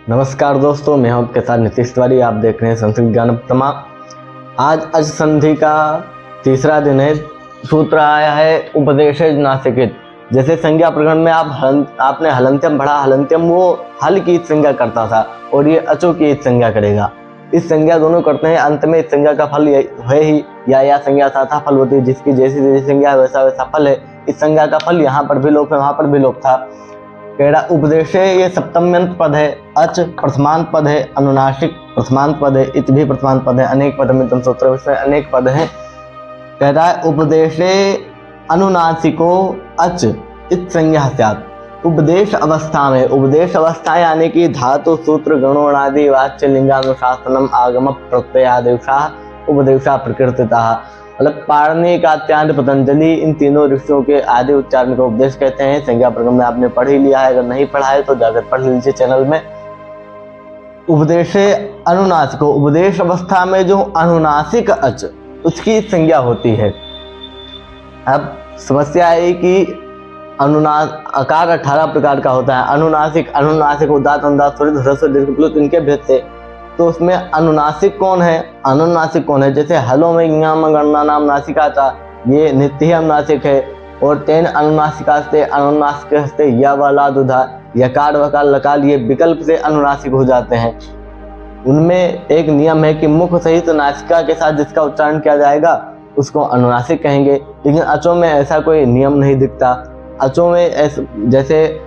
नमस्कार दोस्तों, मैं हूं आपके साथ नीतीश तिवारी। आप देख रहे हैं संस्कृत ज्ञान प्रमा। आज अज संधि का तीसरा दिन है। सूत्र आया है उपदेशज नासिकित। जैसे संज्ञा प्रकरण में आपने हलंत्यम पढ़ा, हलंत्यम वो हल की संज्ञा करता था और ये अचो की संज्ञा करेगा। इस संज्ञा दोनों करते हैं, अंत में इस संज्ञा का फल है ही या संज्ञा था फल होती है, जिसकी जैसी जैसी संज्ञा वैसा वैसा फल है। इस संज्ञा का फल यहाँ पर भी लोप है, वहां पर भी लोप था। कह उपदेशे ये सप्तम्यंत पद है, अच प्रथमांत पद है, अनुनासिक प्रथमांत पद है, इत भी प्रथमांत पद है, अनेक पद में सूत्र में अनेक पद है। कह रहा है उपदेशे अनुनासिको अच इत संज्ञा स्यात्। उपदेश अवस्था में, उपदेश अवस्था यानी कि धातु सूत्र गणोणादि वाच्य लिंगानुशासनम आगम प्रत्ययादेशा उपदेशा प्रकृतिता। मतलब पाणिनि कात्यायन पतंजलि इन तीनों ऋषियों के आदि उच्चारण को उपदेश कहते हैं। संज्ञा प्रकरण में आपने पढ़ ही लिया है, अगर नहीं पढ़ा है तो जाकर पढ़ लीजिए चैनल में। उपदेशे अनुनासिको, उपदेश अवस्था में जो अनुनासिक अच उसकी संज्ञा होती है। अब समस्या है कि अकार 18 प्रकार का होता है। अनुनासिक उदात्त अनुदात्त स्वरित ह्रस्व दीर्घ प्लुत इनके भेद से। तो उसमें अनुनासिक कौन है? अनुनासिक कौन है? जैसे हलो में ज्ञाम गणना नाम नासिका था, ये नित्य ही अनुनासिक है। और तेन अनुनासिकास्ते अनुनासिकस्ते या वाला दुधा यकार वकार लकार ये विकल्प से अनुनासिक हो जाते हैं। उनमें एक नियम है कि मुख सहित नासिका के साथ जिसका उच्चारण किया जाएगा उसको अनुनासिक कहेंगे। लेकिन अचों में ऐसा कोई नियम नहीं दिखता। अचों में जैसे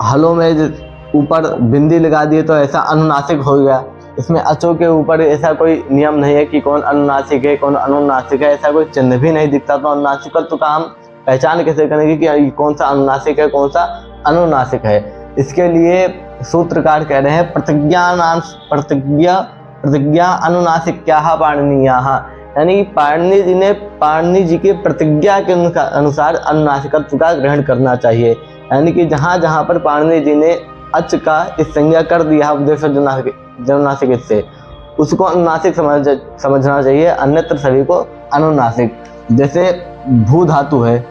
हलो में ऊपर बिंदी लगा दिए तो ऐसा अनुनासिक हो गया। इसमें अचों के ऊपर ऐसा कोई नियम नहीं है कि कौन अनुनासिक है कौन अनुनासिक है, ऐसा कोई चिन्ह भी नहीं दिखता। तो अनुनासिकत्व का हम पहचान कैसे करेंगे कि कौन सा अनुनासिक है कौन सा अनुनासिक है? इसके लिए सूत्रकार कह रहे हैं प्रतिज्ञा अनुनासिक्या पाणिनीयाः, यानी पाणिनि जी के प्रतिज्ञा के अनुसार अनुनासिकत्व का ग्रहण करना चाहिए। यानी कि जहाँ जहाँ पर पाणिनि जी ने अच का इस संज्ञा कर दिया उपदेश अनुनासिक से, उसको अनुनासिक समझना चाहिए, अन्यत्र सभी को अनुनासिक। जैसे भू धातु है,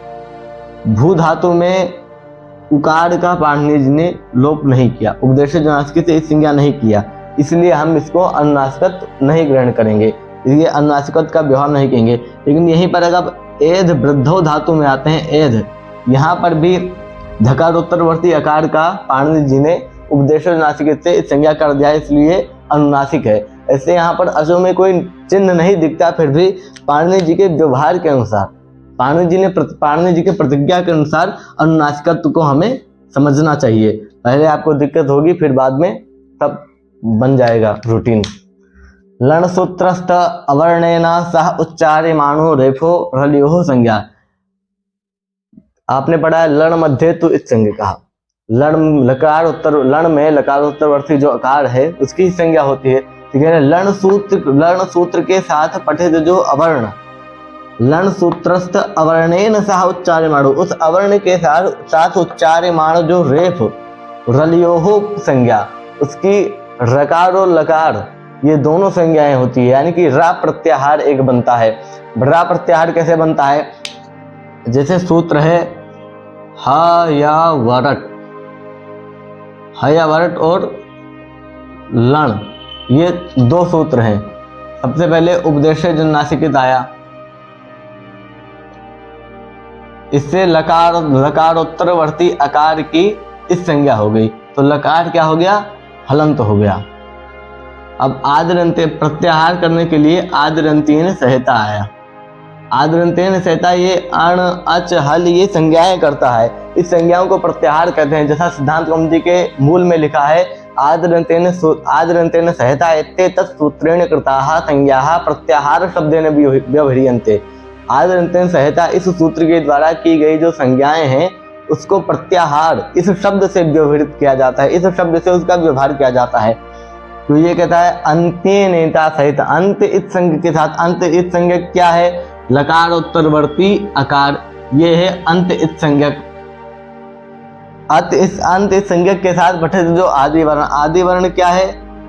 भू धातु में उकार का पाणिनि जी ने लोप नहीं किया, उपदेश अनुनासिक से इस संज्ञा नहीं किया, इसलिए हम इसको अनुनासिकत्व नहीं ग्रहण करेंगे, इसलिए अनुनासिकत्व का व्यवहार नहीं कहेंगे। लेकिन यहीं पर अगर एध वृद्धो धातु में आते हैं, एध, यहाँ पर भी धकारोत्तरवर्ती आकार का पाणिनि जी ने उपदेश अनुनासिक से संज्ञा कर दिया, इसलिए अनुनासिक है। ऐसे यहाँ पर अचों में कोई चिन्ह नहीं दिखता, फिर भी पाणिनि जी के व्यवहार के अनुसार, पाणिनि जी के प्रतिज्ञा के अनुसार अनुनासिकत्व को हमें समझना चाहिए। पहले आपको दिक्कत होगी, फिर बाद में सब बन जाएगा रूटीन। लण सूत्रस्थ अवर्णेन सह उच्चार्यमाणो रेफो रलयोः संज्ञा। आपने पढ़ा है लण मध्य तो इस संज्ञा कहा। लण में लकार उत्तरवर्ती जो आकार है उसकी संज्ञा होती है। ठीक है, लण सूत्र के साथ पठित जो अवर्ण, लण सूत्रस्थ अवर्णेन सह उच्चार्यमाणो, उस अवर्ण के साथ उच्चार्यमाण जो रेफ रलयोः संज्ञा, उसकी रकार और लकार ये दोनों संज्ञाएं होती है। यानी कि रा प्रत्याहार एक बनता है। रा प्रत्याहार कैसे बनता है? जैसे सूत्र है ह या वरट और लण, ये दो सूत्र हैं। सबसे पहले उपदेशज नासिकित आया, इससे लकारोत्तरवर्ती आकार की इस संज्ञा हो गई, तो लकार क्या हो गया? हलंत हो गया। अब आदरंते प्रत्याहार करने के लिए आदरंतीन संहिता आया। आदरंतेन संहिता ये अण अच हल ये संज्ञाएं करता है, इस संज्ञाओं को प्रत्याहार कहते हैं। जैसा सिद्धांत कौमुदी के मूल में लिखा है, आदरंतेन संहिता एते तत्सूत्रेण कृताः संज्ञाः प्रत्याहार शब्देन व्यवह्रियन्ते। आदरंतेन संहिता इस सूत्र के द्वारा की गई जो संज्ञाएं हैं उसको प्रत्याहार इस शब्द से व्यवहृत किया जाता है, इस शब्द से उसका व्यवहार किया जाता है। तो ये कहता है अंत्य नेता सहित, अंत इस संज्ञा के साथ, अंत इस संज्ञा क्या है? लकारोत्तरवर्ती आकार, ये है अंत इस संज्ञक। अंत इस संज्ञक के साथ पठित जो आदि वर्ण क्या है?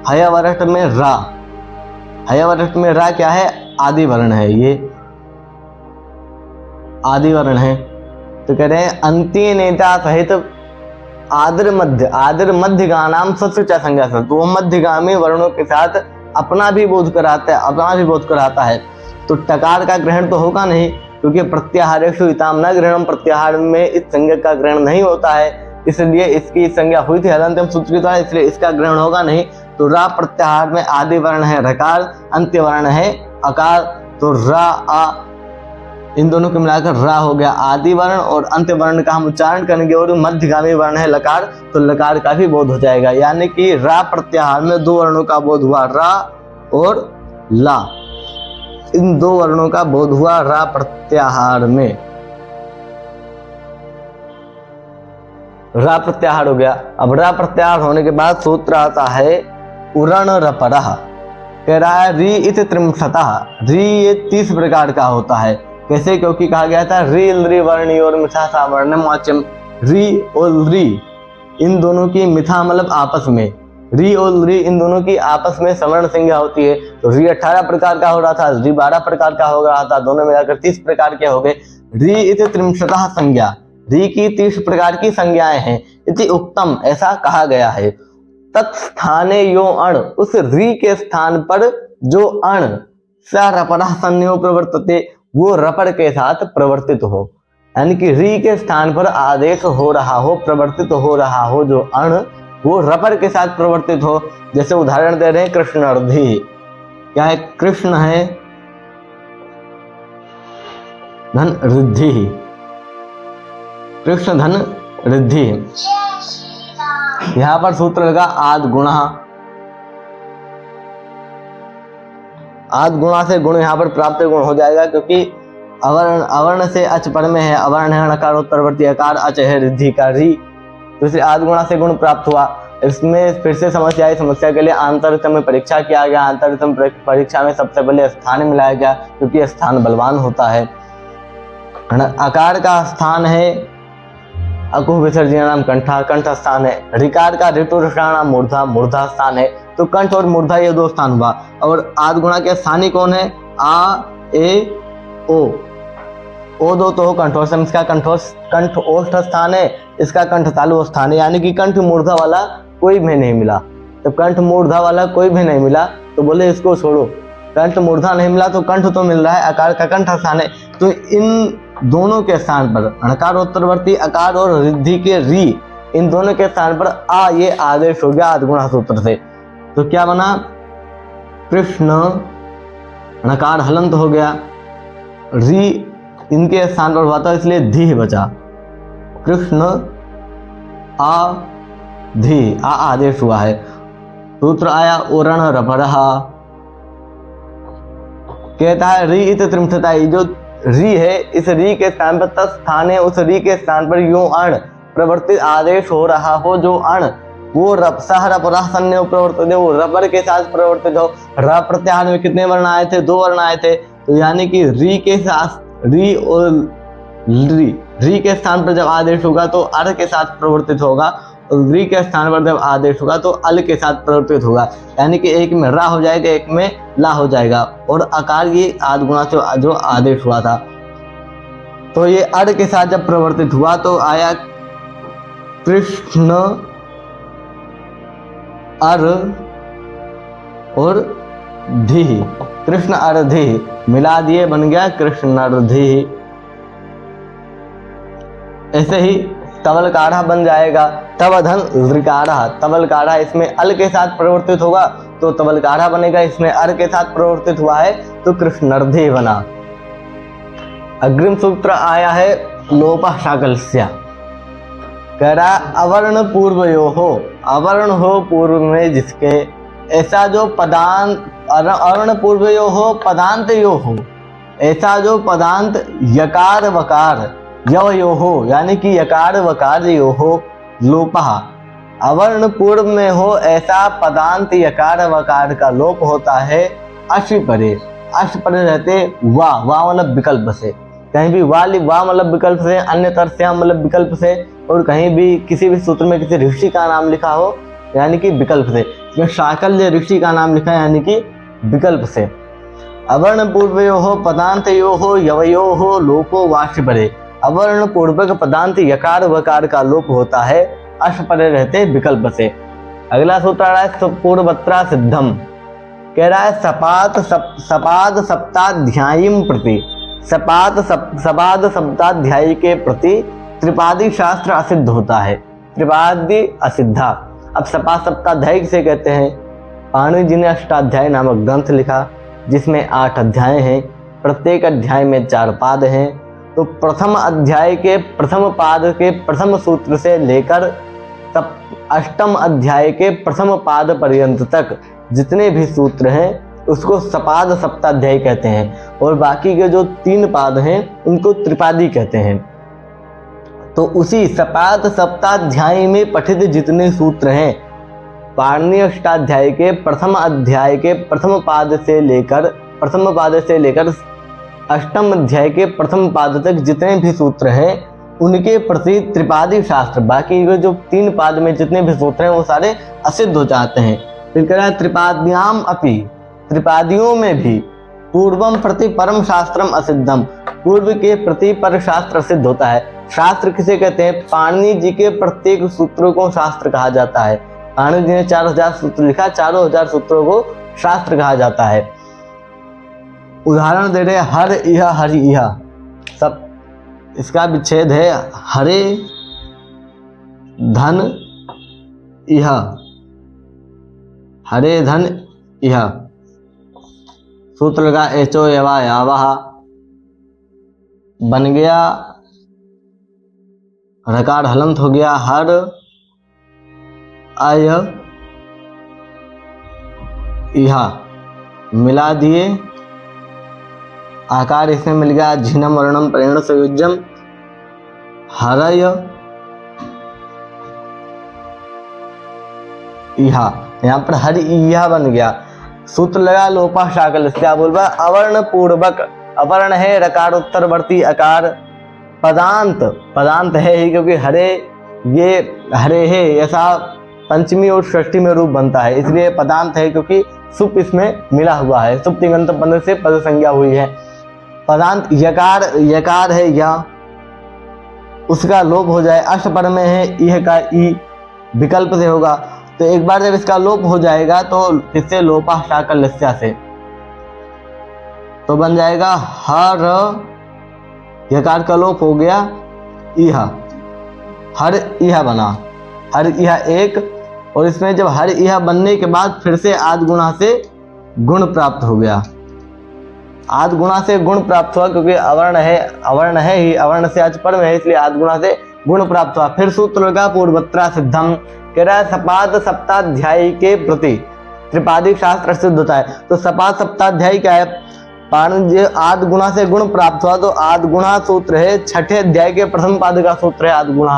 हयवरट में रा, हयवरट में रा क्या है? आदि वर्ण है, ये आदि वर्ण है। तो कह रहे हैं अंत्य नेता सहित आदर मध्य का नाम सत्य च संज्ञा से, तो वो मध्यगामी वर्णों के साथ अपना भी बोध कराता है। तो टकार का ग्रहण तो होगा नहीं, क्योंकि प्रत्याहारेषु इताम न ग्रहणम, प्रत्याहार में इस संज्ञा का ग्रहण नहीं होता है, इसलिए इसकी संज्ञा हुई थी हलंत्यम सूत्र के द्वारा, इसलिए इसका ग्रहण होगा नहीं। तो रा प्रत्याहार में आदि वर्ण है रकार, अंत्य वर्ण है अकार, तो रा आ इन दोनों को मिलाकर रा हो गया आदि वर्ण, और अंत्य वर्ण का हम उच्चारण करेंगे और मध्यगामी वर्ण है लकार, तो लकार का भी बोध हो जाएगा। यानी कि रा प्रत्याहार में दो वर्णों का बोध हुआ, रा और ला, इन दो वर्णों का बोध हुआ रा प्रत्याहार में। रा प्रत्याहार हो गया। अब रा प्रत्याहार होने के बाद सूत्र आता है उरण रपरः। कह रहा है री इत त्रिंशतः, री ये 30 प्रकार का होता है। कैसे? क्योंकि कहा गया था री लृ वर्णी और मिथा सावर्णम वाच्यम, री और री इन दोनों की मिथा मतलब आपस में, री और लृ इन दोनों की आपस में सवर्ण संज्ञा होती है। तो री 18 प्रकार का हो रहा था, री 12 प्रकार का हो रहा था, दोनों मिलाकर 30 प्रकार के हो गए। री इत त्रिंशतः संज्ञा, री की 30 प्रकार की संज्ञाएं हैं। इति उक्तम, ऐसा कहा गया है। तत्स्थाने यो अण, उस री के स्थान पर जो अण स रपरः संज्ञो प्रवर्तते, वो रपर के साथ प्रवर्तित हो। यानी कि री के स्थान पर आदेश हो रहा हो, प्रवर्तित हो रहा हो जो अण, वो रपर के साथ प्रवर्तित हो। जैसे उदाहरण दे रहे हैं कृष्णार्धी, क्या है? कृष्ण है धन रिद्धि, कृष्ण धन रिद्धि। यहां पर सूत्र लगा आद गुणा, आद गुणा से गुण यहाँ पर प्राप्त गुण हो जाएगा, क्योंकि अवर्ण से अच पर में है, अवर्ण है नकारोत्तरवर्ती अकार, अच है रिद्धि का री, तो इसलिए आद गुणा से गुण प्राप्त हुआ। इसमें फिर से समस्या आई, समस्या के लिए आंतरिक में परीक्षा किया गया। आंतरिक परीक्षा में सबसे पहले स्थान मिलाया गया, क्योंकि स्थान बलवान होता है। अकार का स्थान है अकुह विसर्जनाम कंठा, कंठ स्थान है। ऋकार का ऋतुषाणाम मूर्धा, मूर्धा स्थान है। तो कंठ और मूर्धा ये दो स्थान हुआ। और आद गुणा के स्थानीय कौन है? आ ए ओ दो तो हो कंठोष्ठम, इसका कंठ ओष्ठ स्थान है, इसका कंठ तालु स्थान है। यानी कि कंठ मूर्धा वाला कोई भी नहीं मिला। जब कंठ मूर्धा वाला कोई भी नहीं मिला तो बोले इसको छोड़ो, कंठ मूर्धा नहीं मिला तो कंठ तो मिल रहा है, अकार का कंठ स्थान है। तो इन दोनों के स्थान पर णकारोत्तरवर्ती अकार और रिद्धि के री, इन दोनों के स्थान पर आ ये आदेश हो गया आद गुणा सूत्र से। तो क्या बना? कृष्ण णकार हलंत हो गया, री इनके स्थान पर हुआ था, इसलिए धी बचा। कृष्ण आ धी, आ आदेश हुआ है। सूत्र आया उरण रपरः। कहता है री इत त्रिंशता, जो री है इस री के स्थान पर तत्स्थान है, उस री के स्थान पर यो अण प्रवर्तित आदेश हो रहा हो, जो अण वो सह रपरः संज्ञो प्रवर्तित, वो रपर के साथ प्रवर्तित हो। र प्रत्याहार में कितने वर्ण आए थे? 2 वर्ण आए थे। तो यानी कि री के साथ री और री के स्थान पर जब आदेश होगा तो अर के साथ प्रवर्तित होगा, और री के स्थान पर जब आदेश होगा तो अल के साथ प्रवर्तित होगा। यानी कि एक में रा हो जाएगा, एक में ला हो जाएगा। और अकार ये आद गुणा से जो आदेश हुआ था, तो ये अर के साथ जब प्रवर्तित हुआ तो आया कृष्ण अर और धी, कृष्ण अर्धि मिला दिए, बन गया कृष्णार्धि। ऐसे ही तवल काढ़ा बन जाएगा, तवधन ऋकाढ़ा, तवल काढ़ा इसमें अल के साथ प्रवर्तित होगा तो तवल काढ़ा बनेगा, इसमें अर के साथ प्रवर्तित हुआ है तो कृष्णार्धि बना। अग्रिम सूत्र आया है लोपः शाकलस्य। कह रहा अवर्ण पूर्वयो हो, अवर्ण हो पूर्व में जिसके, ऐसा जो पदांत अवर्ण पूर्वयो हो पदांत यो हो, ऐसा जो पदांत यकार वकार यवयो हो, यानी कि यकार वकार यो हो। लोपः, अवर्ण पूर्व में हो ऐसा पदांत यकार वकार का लोप होता है। अश परे, अश परे रहते वाह, वाह मतलब विकल्प से, कहीं भी वाह मतलब विकल्प से, अन्य तरस्या मतलब विकल्प से, और कहीं भी किसी भी सूत्र में किसी ऋषि का नाम लिखा हो यानी कि विकल्प से। इसमें शाकल्य ऋषि का नाम लिखा है यानी कि विकल्प से। अवर्ण पूर्वयो हो पदांत यो हो यवयो हो लोपो वाश परे, अवर्ण पूर्वक पदांत यकार वकार का लोप होता है अश परे रहते विकल्प से। अगला सूत्र आ रहा है पूर्वत्रा सिद्धम, कह रहा है सपाद सप्ताध्यायीम प्रति, सपाद सप्ताध्यायी के प्रति त्रिपादी शास्त्र असिद्ध होता है। त्रिपादी असिद्धा। अब सपाद सप्ताध्यायी से कहते हैं, पाणिनि जी ने अष्टाध्याय नामक ग्रंथ लिखा जिसमें 8 अध्याय हैं, प्रत्येक अध्याय में 4 पाद हैं। तो प्रथम अध्याय के प्रथम पाद के प्रथम सूत्र से लेकर अष्टम अध्याय के प्रथम पाद पर्यंत तक जितने भी सूत्र हैं उसको सपाद सप्ताध्यायी कहते हैं, और बाकी के जो 3 पाद हैं उनको त्रिपादी कहते हैं। तो उसी सपाद सप्ताध्यायी में पठित जितने सूत्र हैं, पाणिनि अष्टाध्याय के प्रथम अध्याय के प्रथम पाद से लेकर अष्टम अध्याय के प्रथम पाद तक जितने भी सूत्र हैं उनके प्रति त्रिपादी शास्त्र, बाकी के जो 3 पाद में जितने भी सूत्र हैं वो सारे असिद्ध हो जाते हैं। फिर कह रहा है त्रिपाद्याम अपि, त्रिपादियों में भी पूर्वम प्रति परम शास्त्रम असिद्धम, पूर्व के प्रति पर शास्त्र सिद्ध होता है। शास्त्र किसे कहते हैं? पाणिनि जी के प्रत्येक सूत्रों को शास्त्र कहा जाता है। पाणिनि जी ने 4000 सूत्र लिखा, 4000 सूत्रों को शास्त्र कहा जाता है। उदाहरण दे रहे हर इह हरि इह, सब इसका विच्छेद है हरे धन इह, हरे धन इह। सूत्र लगा एचो यवा यावह, बन गया रकार हलंत हो गया हर आय इहा, मिला दिए आकार इसमें मिल गया झिनम वर्णम प्रेण संयोज्यम हरय इहा, यहाँ पर हर इहा बन गया। सूत्र लगा लोपा शाकल, क्या बोल रहा? अवर्ण पूर्वक, अवर्ण है रकार उत्तरवर्ती अकार, पदांत है ही क्योंकि हरे ये हरे है ऐसा पंचमी और षष्ठी में रूप बनता है, इसलिए पदांत है क्योंकि सुप इसमें मिला हुआ है, सुप तिङंत पद से पद संज्ञा हुई है। पदांत यकार है या उसका लोप हो जाए, अष्ट पर में है यह का ई विकल्प से होगा, तो एक बार जब इसका लोप हो जाएगा तो इससे लोपा शाकल लस्या से तो बन जाएगा हर, यकार का लोप हो गया इहा, हर इहा बना, हर इहा एक, और इसमें जब हर इहा बनने के बाद फिर से आद गुणा से गुण प्राप्त हो गया, आद गुणा से गुण प्राप्त हुआ क्योंकि अवर्ण है ही, अवर्ण से अच पर में है इसलिए आद गुणा से गुण प्राप्त हुआ। फिर सूत्र लगा पूर्वत्रा सिद्धम, कह रहा है सपाद सप्ताध्यायी के प्रति त्रिपादी शास्त्र सिद्ध होता है। तो सपाद सप्ताध्यायी क्या है? पाणिनि जी आद गुणा से गुण प्राप्त हुआ, तो आद गुणा सूत्र है 6ठे अध्याय के प्रथम पाद का सूत्र है आद गुणा,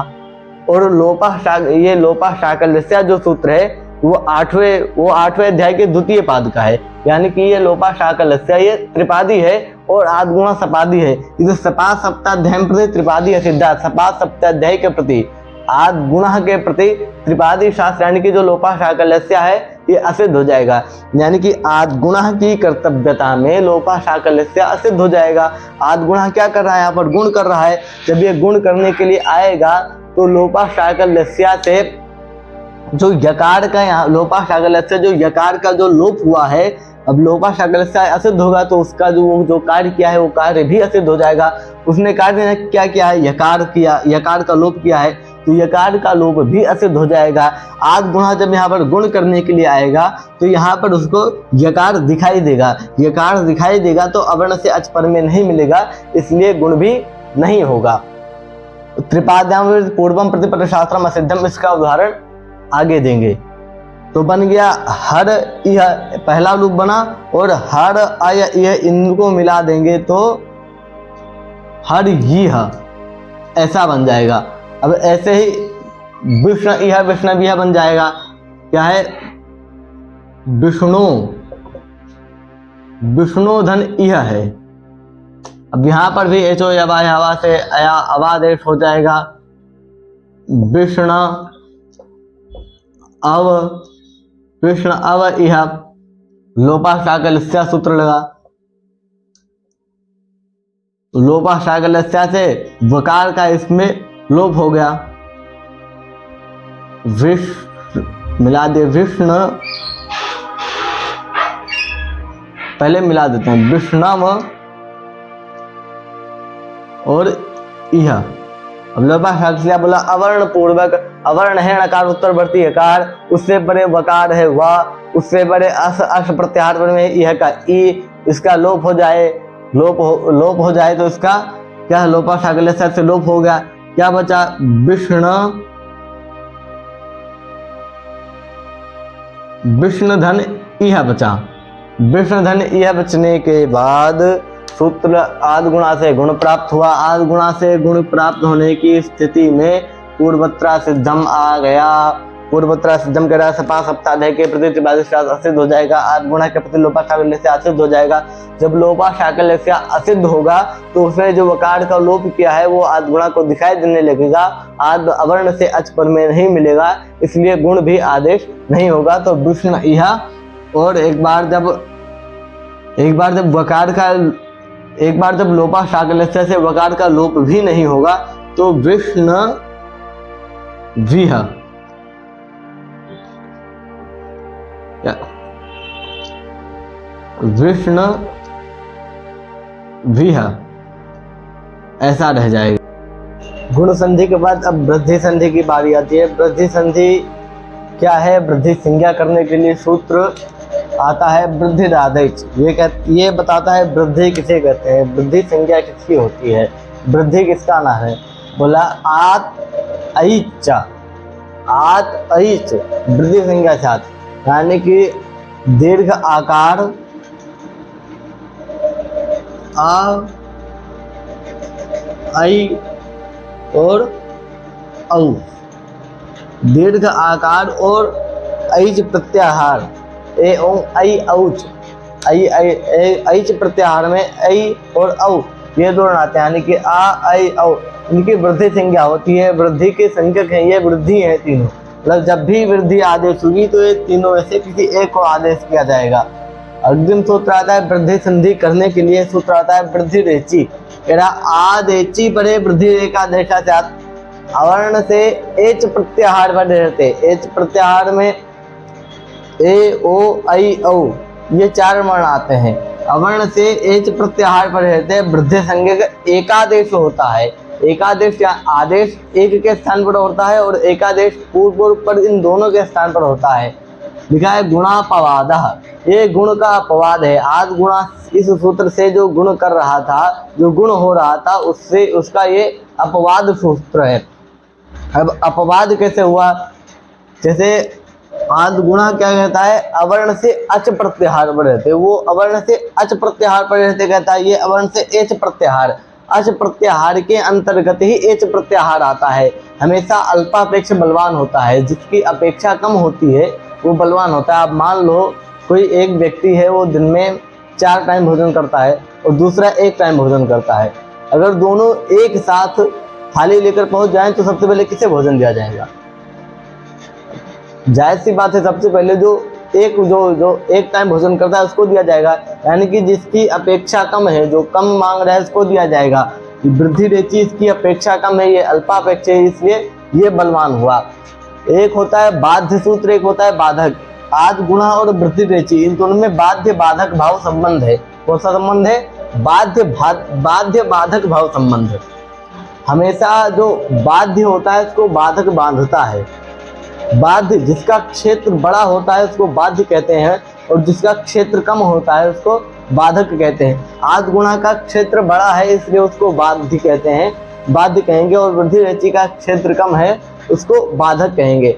और लोपा शाकल्यस्य जो सूत्र है वो 8वें अध्याय के द्वितीय पाद का है, यानी कि ये लोपा शाकल्यस्य ये त्रिपादी है और आद गुणा सपादी है। इसे सपाद सप्ताध्याय प्रति त्रिपादी असिद्धा, सपाद सप्ताध्याय के प्रति आद गुणा के प्रति त्रिपादी शास्त्र यानी कि जो लोपा शाकल्यस्य है ये असिद्ध हो जाएगा, यानी कि आद गुणा की कर्तव्यता में लोपा शाकल्यस्य असिद्ध हो जाएगा। आद गुणा क्या कर रहा है? यहाँ पर गुण कर रहा है, जब ये गुण करने के लिए आएगा तो लोपा शाकल्यस्य से जो यकार का यहाँ लोपा शाकल्यस्य जो यकार का जो लोप हुआ है, अब लोपा शाकल्यस्य असिद्ध होगा तो उसका जो कार्य किया है वो कार्य भी असिद्ध हो जाएगा। उसने कार्य क्या किया है? यकार का लोप किया है, तो यकार का लोप भी असिद्ध हो जाएगा। आद गुणा जब यहाँ पर गुण करने के लिए आएगा तो यहाँ पर उसको यकार दिखाई देगा, तो अवर्ण से अच पर में नहीं मिलेगा, इसलिए गुण भी नहीं होगा। त्रिपाद्याम पूर्वम प्रतिपद शास्त्रम असिद्धम, इसका उदाहरण आगे देंगे। तो बन गया हर यह पहला रूप बना, और हर आय यह इनको मिला देंगे तो हर यह ऐसा बन जाएगा। अब ऐसे ही विष्णु बन जाएगा, क्या है? विष्णु धन यह है। अब यहां पर भी एचो यवा हवा से अया अवादेश हो जाएगा, विष्णु अव इह, लोपा शाकल्यस्य सूत्र लगा, लोपा शाकल्यस्य से वकार का इसमें लोप हो गया, विष्णु मिला दे, विष्णु पहले मिला देते हैं, विष्णव और इह। अब लोपा क्या बोला, अवर्ण पूर्वक, अवर्ण है नकार उत्तरवर्ती हकार, उससे परे वकार है वह, उससे परे अस प्रत्याहार में यह का ई, इसका लोप हो जाए, लोप हो जाए तो इसका क्या, लोपा शाकल से लोप हो गया। क्या बचा, विष्णुधन यह बचा। विष्णुधन यह बचने के बाद सूत्र आद गुणा से गुण प्राप्त हुआ। आद गुणा से गुण प्राप्त होने की स्थिति में पूर्वत्रा सिद्धम आ गया। पूर्वोत्तर सिद्धम के रहा सपा सप्ताह के प्रति असिद्ध हो जाएगा। आद गुणा के प्रति लोपा शाकल्य से असिद्ध हो जाएगा। जब लोपा शाकल्य से असिद्ध होगा तो उसने जो वकार का लोप किया है वो आद गुणा को दिखाई देने लगेगा। आद अवर्ण से अच पर में नहीं मिलेगा, इसलिए गुण भी आदेश नहीं होगा। तो विष्णु यह, और एक बार जब लोपा शाकल्य से वकार का लोप भी नहीं होगा तो विष्णु विह, विष्णु विह ऐसा रह जाएगा। गुण संधि के बाद अब वृद्धि संधि की बारी आती है। वृद्धि संधि क्या है? वृद्धि संज्ञा करने के लिए सूत्र आता है वृद्धि आदेश। ये बताता है वृद्धि किसे कहते हैं, वृद्धि संज्ञा किसकी होती है, वृद्धि किसका नाम है। बोला आत ऐच, आत ऐच वृद्धि संज्ञा साथ, यानी कि दीर्घ आकार आ ऐ और औ, दीर्घ आकार और ऐच प्रत्याहार, ए ओ ऐ औच, ऐच प्रत्याहार में ऐ और औ ये दोनों आते हैं, यानी कि आ ऐ औ, इनकी वृद्धि संज्ञा होती है। वृद्धि के संज्ञक हैं, ये वृद्धि है तीनों। मतलब जब भी वृद्धि आदेश होगी तो ये तीनों में से किसी एक को आदेश किया जाएगा। अग्रिम सूत्र आता है वृद्धि संधि करने के लिए, सूत्र आता है वृद्धि रेची। आदेची परे वृद्धि रेखा देखा जात, अवर्ण से एच प्रत्याहार पर रहते, एच प्रत्याहार में ए ओ ऐ औ ये चार वर्ण आते हैं। अवर्ण से एच प्रत्याहार पर रहते वृद्धि संज्ञक एकादेश होता है। एकादेश या आदेश एक के स्थान पर होता है और एकादेश पूर्व पर, इन दोनों के स्थान पर होता है। लिखा है गुणापवाद, ये गुण का अपवाद है। आज गुणा इस सूत्र से जो गुण कर रहा था, जो गुण हो रहा था, उससे उसका ये अपवाद सूत्र है। अब अपवाद कैसे हुआ? जैसे आद गुणा क्या कहता है, अवर्ण से अच प्रत्याहार पर रहते, वो अवर्ण से अच प्रत्याहार पर रहते कहता है। ये अवर्ण से एच प्रत्याहार, अच प्रत्याहार के अंतर्गत ही एच प्रत्याहार आता है। हमेशा अल्पापेक्ष बलवान होता है, जिसकी अपेक्षा कम होती है वो बलवान होता है। आप मान लो कोई एक व्यक्ति है, वो दिन में 4 टाइम भोजन करता है और दूसरा 1 टाइम भोजन करता है। अगर दोनों एक साथ थाली लेकर पहुंच जाएं तो सबसे पहले किसे भोजन दिया जाएगा? जायज सी बात है, सबसे पहले जो एक टाइम भोजन करता है उसको दिया जाएगा। यानी कि जिसकी अपेक्षा कम है, जो कम मांग रहा है, उसको दिया जाएगा। वृद्धि रेची इसकी अपेक्षा कम है, ये अल्पापेक्ष है, इसलिए ये बलवान हुआ। एक होता है बाध्य सूत्र, एक होता है बाधक। आद गुणा और वृद्धि रेची, इन दोनों में बाध्य बाधक भाव संबंध है। कौन सा संबंध है? बाध्य बाधक भाव संबंध। हमेशा जो बाध्य होता है उसको बाधक बांधता है। बाध्य, जिसका क्षेत्र बड़ा होता है उसको बाध्य कहते हैं, और जिसका क्षेत्र कम होता है उसको बाधक कहते हैं। आद गुणा का क्षेत्र बड़ा है इसलिए उसको बाध्य कहते हैं, बाध्य कहेंगे, और वृद्धि रेची का क्षेत्र कम है उसको बाधक कहेंगे।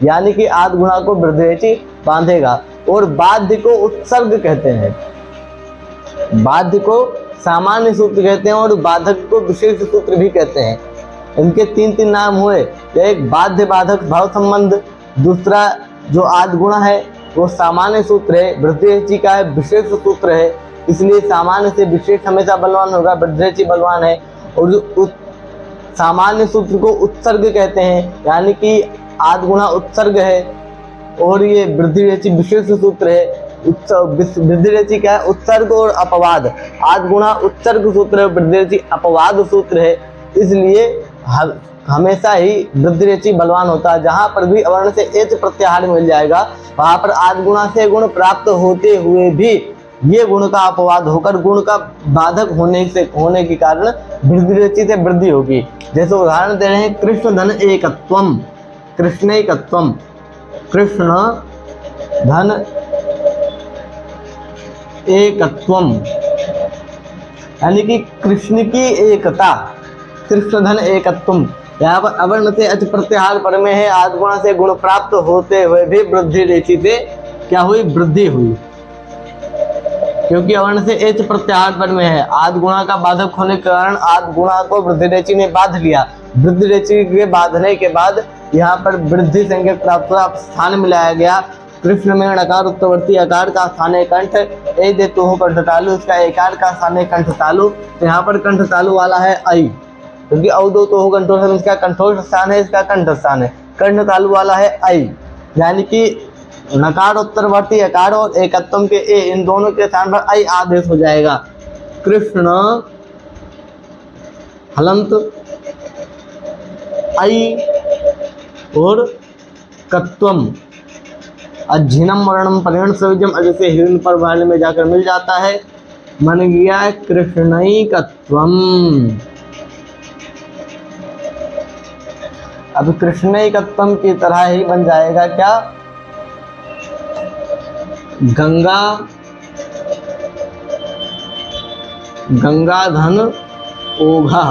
यानी कि आद गुणा को वृद्धि रेची बांधेगा। और बाध्य को उत्सर्ग कहते हैं, बाध्य को सामान्य सूत्र कहते हैं और बाधक को विशेष सूत्र भी कहते हैं। इनके 3 नाम हुए, एक बाध्य बाधक भाव संबंध, दूसरा जो आद गुणा है वो सामान्य सूत्र है, वृद्धि रेची का है विशेष सूत्र है, इसलिए सामान्य से विशेष हमेशा बलवान होगा, वृद्धि रेची बलवान है। और जो सामान्य सूत्र को उत्सर्ग कहते हैं, यानी कि आद गुणा उत्सर्ग है और ये वृद्धि रेची विशेष सूत्र है। वृद्धि रेची क्या है? उत्सर्ग और अपवाद। आद गुणा उत्सर्ग सूत्र है, वृद्धि रेची अपवाद सूत्र है, इसलिए हमेशा ही वृद्धि रेचि बलवान होता है। जहां पर भी अवर्ण से एच प्रत्याहार मिल जाएगा वहां पर आदि गुणा से गुण प्राप्त होते हुए भी ये गुण का अपवाद होकर गुण का बाधक होने के कारण वृद्धि रेचि से वृद्धि होगी। जैसे उदाहरण दे रहे हैं, कृष्ण धन एकत्वम, कृष्णैकत्वम, कृष्ण धन एकत्वम, यानी कि कृष्ण की एकता, कृष्ण धन एकत्वम। यहाँ पर अवर्ण से अच प्रत्याहार पर में है, आदि गुणा से गुण प्राप्त होते हुए भी वृद्धि रेचि से क्या हुई, वृद्धि हुई, क्योंकि अवर्ण से एच प्रत्याहार पर में है। आदि गुणा का बाधक होने के कारण आदि गुणा को वृद्धि रेचि ने बांध लिया। वृद्धि रेचि के बांधने के बाद यहाँ पर वृद्धि संज्ञक प्राप्त हुआ, स्थान मिलाया गया। कृष्ण में णकार उत्तरवर्ती अकार का स्थान है कंठ, ए दे तो हो कंठ तालु, इसका एकार का स्थान है कंठ तालु। तो यहाँ पर कंठ तालु वाला है आई, क्योंकि औ दो तो हो कंठोष, इसका कंठोष स्थान है, इसका कंठ स्थान है। कंठ तालु वाला है आई, यानी कि नकार उत्तरवर्ती अकार और एकत्वम के ए, इन दोनों के स्थान पर आई आदेश हो जाएगा। कृष्ण हलंत आई और कत्वम, अज्झिनम वर्णम परिण सविजम, जैसे हिरण पर वाले में जाकर मिल जाता है, मन गया कृष्णैकत्वम। अब कृष्णैकत्वम की तरह ही बन जाएगा क्या, गंगा, गंगा धन ओघा।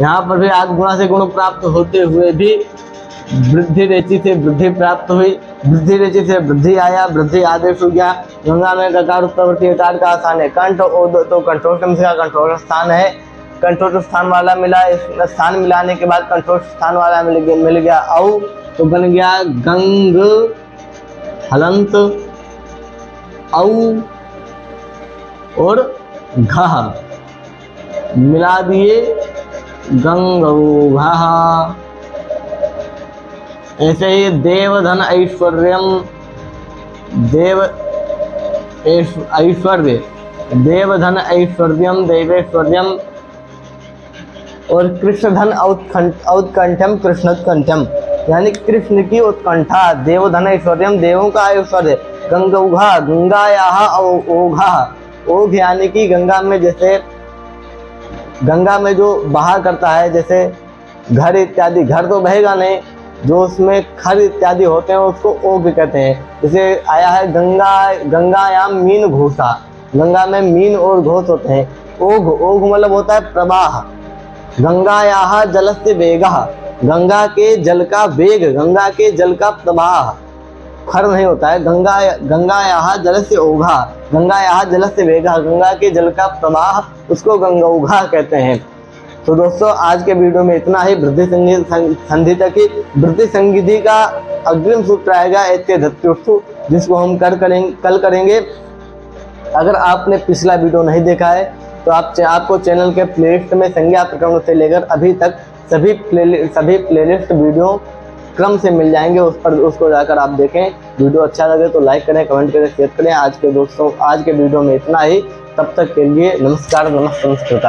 यहाँ पर भी आदि गुणा से गुण प्राप्त होते हुए भी वृद्धि रेचि से वृद्धि प्राप्त हुई, वृद्धि रेचि से वृद्धि आया, वृद्धि आदेश हो गया। गंगा में गकार उत्तरवर्ती अकार का स्थान है कंठ, ओ तो कंठोष का कंठोष स्थान है, कंठोष स्थान वाला मिला। इसमें स्थान मिलाने के बाद कंठोष स्थान वाला मिल गया औ, तो बन गया गंग हलंत औ और घा, मिला दिए गंगौघा। ऐसे ही देवधन ऐश्वर्यम, देव ऐश्वर्य, देवधन ऐश्वर्यम, देवेश्वर्यम और कृष्णधन औत्कंठम, कृष्णोत्कंठम, यानी कृष्ण की उत्कंठा, देवधन ऐश्वर्यम, देवों का ऐश्वर्य। गंगौघा, गंगायाः ओघा, ओघ यानी कि गंगा में, जैसे गंगा में जो बहा करता है, जैसे घर इत्यादि, घर तो बहेगा नहीं, जो उसमें खर इत्यादि होते हैं उसको ओघ कहते हैं। जैसे आया है गंगायाम मीन घोषा, गंगा में मीन और घोष होते हैं। ओघ, ओघ मतलब होता है प्रवाह। गंगायाः जलस्य वेगः, गंगा के जल का वेग, गंगा के जल का प्रवाह, खर नहीं होता है। गंगायाः जलस्य ओघा, गंगायाः जलस्य वेगः, गंगा के जल का प्रवाह, उसको गंगौघा कहते हैं। तो दोस्तों आज के वीडियो में इतना ही। वृद्धि संधि तक ही वृद्धि संधि का अग्रिम सूत्र आएगा एत्य धत्युष्टु, जिसको हम कल करेंगे। अगर आपने पिछला वीडियो नहीं देखा है तो आपको चैनल के प्लेलिस्ट में संज्ञा प्रकरण से लेकर अभी तक सभी प्लेलिस्ट वीडियो क्रम से मिल जाएंगे, उस पर उसको जाकर आप देखें। वीडियो अच्छा लगे तो लाइक करें, कमेंट करें, शेयर करें। आज के वीडियो में इतना ही। तब तक के लिए नमस्कार, नमस्कार।